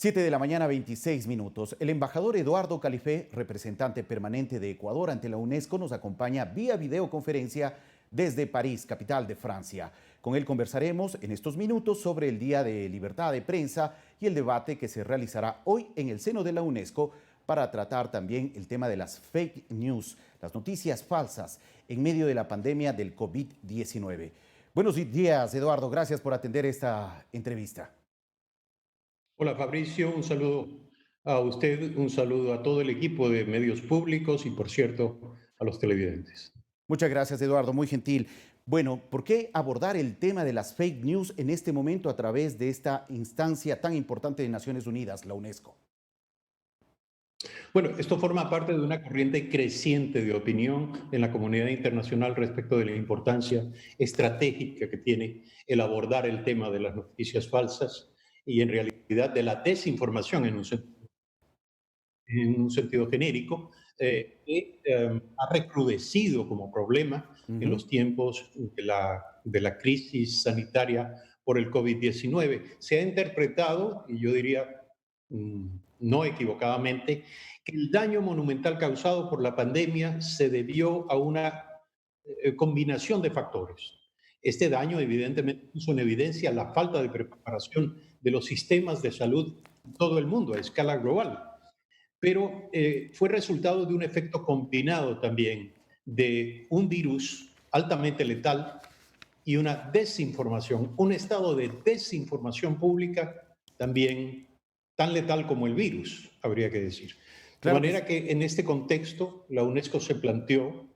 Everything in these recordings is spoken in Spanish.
7 de la mañana, 26 minutos. El embajador Eduardo Califé, representante permanente de Ecuador ante la UNESCO, nos acompaña vía videoconferencia desde París, capital de Francia. Con él conversaremos en estos minutos sobre el Día de Libertad de Prensa y el debate que se realizará hoy en el seno de la UNESCO para tratar también el tema de las fake news, las noticias falsas en medio de la pandemia del COVID-19. Buenos días, Eduardo. Gracias por atender esta entrevista. Hola Fabricio, un saludo a usted, un saludo a todo el equipo de medios públicos y por cierto a los televidentes. Muchas gracias, Eduardo, muy gentil. Bueno, ¿por qué abordar el tema de las fake news en este momento a través de esta instancia tan importante de Naciones Unidas, la UNESCO? Bueno, esto forma parte de una corriente creciente de opinión en la comunidad internacional respecto de la importancia estratégica que tiene el abordar el tema de las noticias falsas y en realidad de la desinformación en un sentido genérico, que ha recrudecido como problema en Ujú. los tiempos de la crisis sanitaria por el COVID-19. Se ha interpretado, y yo diría no equivocadamente, que el daño monumental causado por la pandemia se debió a una combinación de factores. Este daño evidentemente puso en evidencia la falta de preparación de los sistemas de salud en todo el mundo a escala global, pero fue resultado de un efecto combinado también de un virus altamente letal y una desinformación, un estado de desinformación pública también tan letal como el virus, habría que decir. De Claro que sí. manera que en este contexto la UNESCO se planteó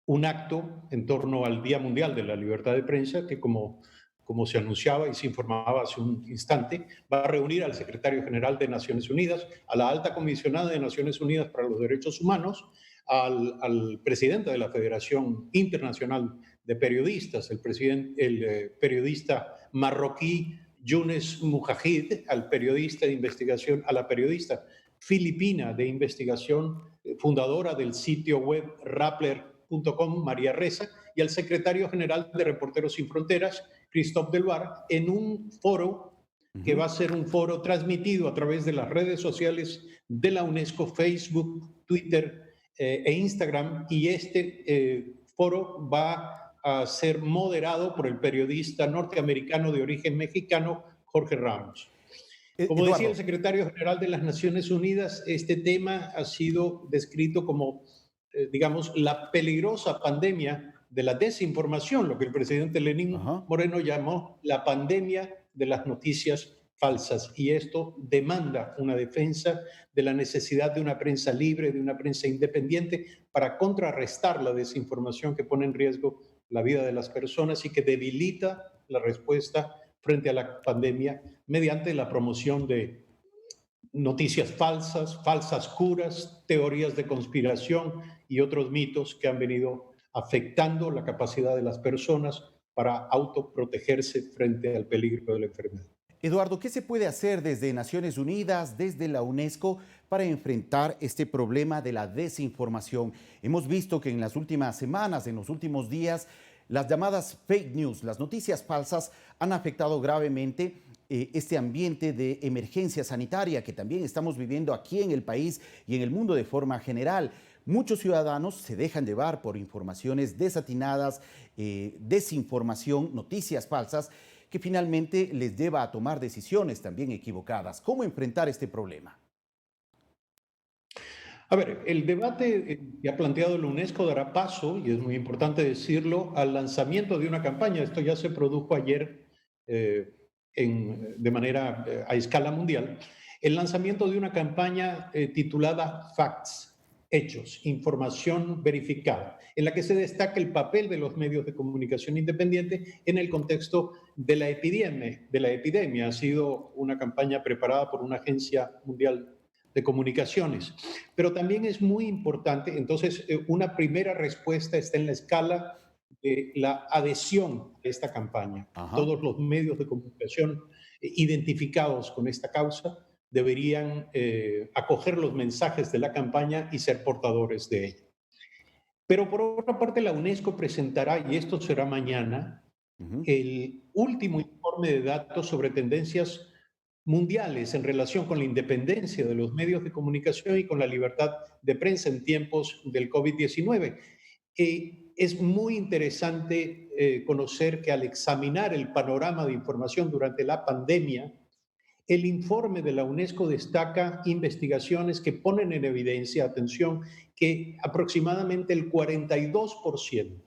un acto en torno al Día Mundial de la Libertad de Prensa que, como se anunciaba y se informaba hace un instante, va a reunir al secretario general de Naciones Unidas, a la alta comisionada de Naciones Unidas para los Derechos Humanos, al presidente de la Federación Internacional de Periodistas, el periodista marroquí Younes Mujahid, al periodista de investigación, a la periodista filipina de investigación, fundadora del sitio web Rappler.com, María Reza, y al secretario general de Reporteros Sin Fronteras, Christophe Deloire, en un foro que Ujú. va a ser un foro transmitido a través de las redes sociales de la UNESCO, Facebook, Twitter e Instagram, y este foro va a ser moderado por el periodista norteamericano de origen mexicano, Jorge Ramos. Como decía el Eduardo, secretario general de las Naciones Unidas, este tema ha sido descrito como, digamos, la peligrosa pandemia de la desinformación, lo que el presidente Lenín ajá. Moreno llamó la pandemia de las noticias falsas. Y esto demanda una defensa de la necesidad de una prensa libre, de una prensa independiente, para contrarrestar la desinformación que pone en riesgo la vida de las personas y que debilita la respuesta frente a la pandemia mediante la promoción de noticias falsas, falsas curas, teorías de conspiración y otros mitos que han venido afectando la capacidad de las personas para autoprotegerse frente al peligro de la enfermedad. Eduardo, ¿qué se puede hacer desde Naciones Unidas, desde la UNESCO, para enfrentar este problema de la desinformación? Hemos visto que en las últimas semanas, en los últimos días, las llamadas fake news, las noticias falsas, han afectado gravemente este ambiente de emergencia sanitaria que también estamos viviendo aquí en el país y en el mundo de forma general. Muchos ciudadanos se dejan llevar por informaciones desatinadas, desinformación, noticias falsas, que finalmente les lleva a tomar decisiones también equivocadas. ¿Cómo enfrentar este problema? A ver, el debate que ha planteado la UNESCO dará paso, y es muy importante decirlo, al lanzamiento de una campaña. Esto ya se produjo ayer eh, de manera a escala mundial. El lanzamiento de una campaña titulada Facts, Hechos, Información Verificada, en la que se destaca el papel de los medios de comunicación independiente en el contexto de la epidemia. Ha sido una campaña preparada por una agencia mundial de comunicaciones. Pero también es muy importante, entonces, una primera respuesta está en la escala de la adhesión a esta campaña. Ajá. Todos los medios de comunicación identificados con esta causa deberían acoger los mensajes de la campaña y ser portadores de ella. Pero por otra parte, la UNESCO presentará, y esto será mañana, Ujú. el último informe de datos sobre tendencias mundiales en relación con la independencia de los medios de comunicación y con la libertad de prensa en tiempos del COVID-19. Es muy interesante conocer que al examinar el panorama de información durante la pandemia, el informe de la UNESCO destaca investigaciones que ponen en evidencia, atención, que aproximadamente el 42%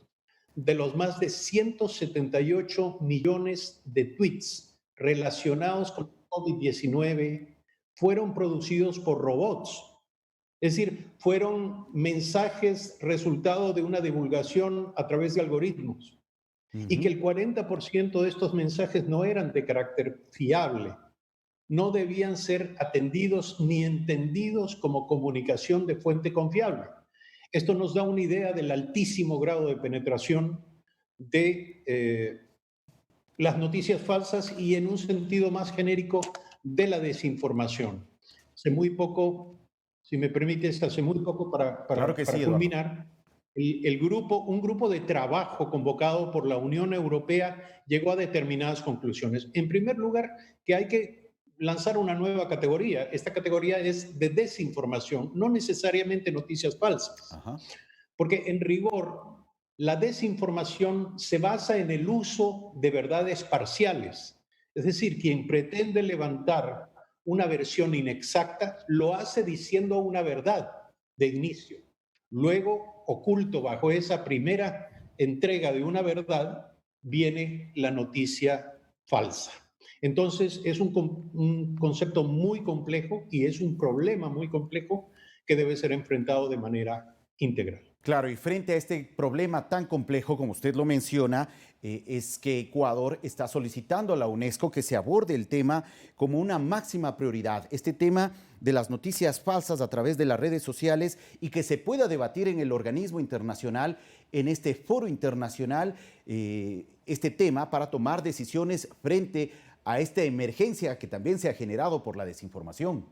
de los más de 178 millones de tweets relacionados con COVID-19 fueron producidos por robots. Es decir, fueron mensajes resultado de una divulgación a través de algoritmos y que Ujú. el 40% de estos mensajes no eran de carácter fiable, no debían ser atendidos ni entendidos como comunicación de fuente confiable. Esto nos da una idea del altísimo grado de penetración de las noticias falsas y en un sentido más genérico de la desinformación. Hace muy poco, si me permites, hace muy poco Claro que sí, para Eduardo. culminar, un grupo de trabajo convocado por la Unión Europea llegó a determinadas conclusiones. En primer lugar, que hay que lanzar una nueva categoría. Esta categoría es de desinformación, no necesariamente noticias falsas. Ajá. Porque en rigor, la desinformación se basa en el uso de verdades parciales. Es decir, quien pretende levantar una versión inexacta lo hace diciendo una verdad de inicio. Luego, oculto bajo esa primera entrega de una verdad, viene la noticia falsa. Entonces, es un concepto muy complejo y es un problema muy complejo que debe ser enfrentado de manera integral. Claro, y frente a este problema tan complejo como usted lo menciona, es que Ecuador está solicitando a la UNESCO que se aborde el tema como una máxima prioridad, este tema de las noticias falsas a través de las redes sociales y que se pueda debatir en el organismo internacional, en este foro internacional, este tema para tomar decisiones frente a esta emergencia que también se ha generado por la desinformación.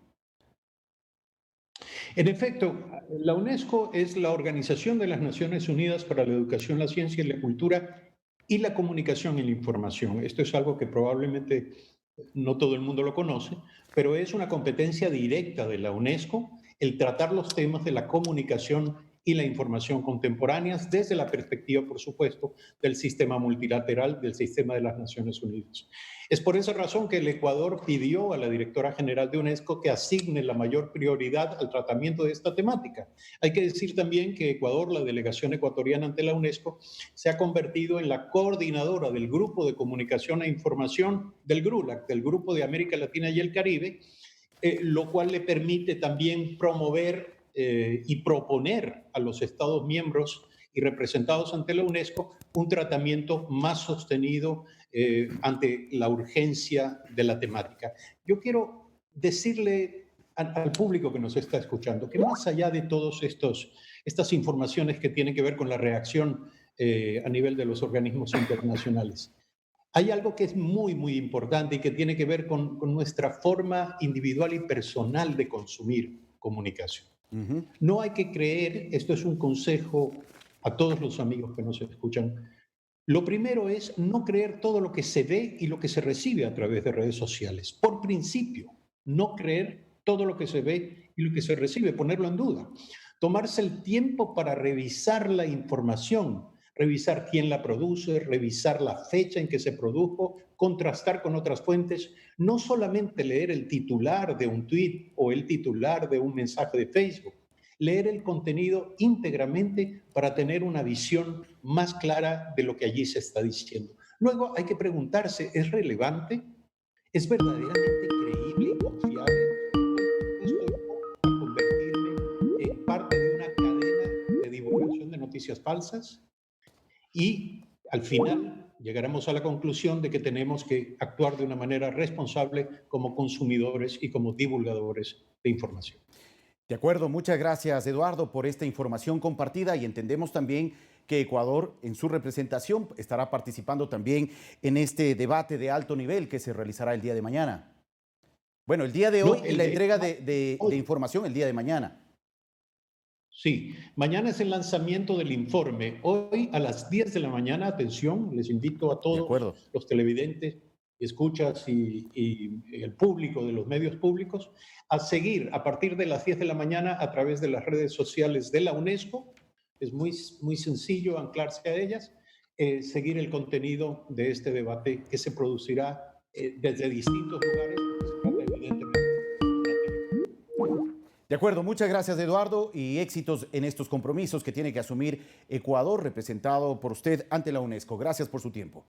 En efecto, la UNESCO es la Organización de las Naciones Unidas para la Educación, la Ciencia y la Cultura y la Comunicación y la Información. Esto es algo que probablemente no todo el mundo lo conoce, pero es una competencia directa de la UNESCO el tratar los temas de la comunicación y la información contemporáneas desde la perspectiva, por supuesto, del sistema multilateral, del sistema de las Naciones Unidas. Es por esa razón que el Ecuador pidió a la directora general de UNESCO que asigne la mayor prioridad al tratamiento de esta temática. Hay que decir también que Ecuador, la delegación ecuatoriana ante la UNESCO, se ha convertido en la coordinadora del Grupo de Comunicación e Información del GRULAC, del Grupo de América Latina y el Caribe, lo cual le permite también promover y proponer a los Estados miembros y representados ante la UNESCO un tratamiento más sostenido ante la urgencia de la temática. Yo quiero decirle al público que nos está escuchando que más allá de todas estas informaciones que tienen que ver con la reacción a nivel de los organismos internacionales, hay algo que es muy, muy importante y que tiene que ver con nuestra forma individual y personal de consumir comunicación. Ujú. No hay que creer, esto es un consejo a todos los amigos que nos escuchan, lo primero es no creer todo lo que se ve y lo que se recibe a través de redes sociales. Por principio, no creer todo lo que se ve y lo que se recibe, ponerlo en duda. Tomarse el tiempo para revisar la información, revisar quién la produce, revisar la fecha en que se produjo, contrastar con otras fuentes, no solamente leer el titular de un tweet o el titular de un mensaje de Facebook, leer el contenido íntegramente para tener una visión más clara de lo que allí se está diciendo. Luego hay que preguntarse, ¿es relevante? ¿Es verdaderamente creíble y confiable? Esto a convertirme en parte de una cadena de divulgación de noticias falsas y al final llegaremos a la conclusión de que tenemos que actuar de una manera responsable como consumidores y como divulgadores de información. De acuerdo, muchas gracias Eduardo por esta información compartida y entendemos también que Ecuador en su representación estará participando también en este debate de alto nivel que se realizará el día de mañana. Bueno, el día de hoy No, y el la de entrega no, de hoy. información el día de mañana. Sí, mañana es el lanzamiento del informe. Hoy a las 10 de la mañana, atención, les invito a De todos acuerdo. los televidentes escuchas y el público de los medios públicos, a seguir a partir de las 10 de la mañana a través de las redes sociales de la UNESCO. Es muy sencillo anclarse a ellas, seguir el contenido de este debate que se producirá desde distintos lugares, porque se trata evidentemente de una televisión. De acuerdo, muchas gracias Eduardo y éxitos en estos compromisos que tiene que asumir Ecuador representado por usted ante la UNESCO. Gracias por su tiempo.